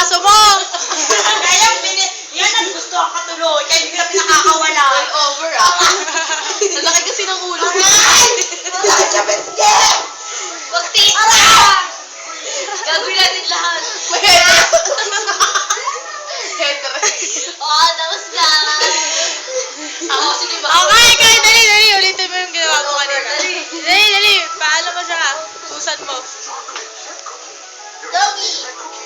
aso mo! Kaya yan ang gusto ang katuloy. Kaya hindi na pinakakawala. All over ah. Ang laki kasi ng ulo. Magtita! Gagawin natin lahat. Oo, tapos na. Ako, sige ba? Okay, dali. Ulitin mo yung ginawa mo kanina. Dali. Paano mo siya? Susan mo. Doggy!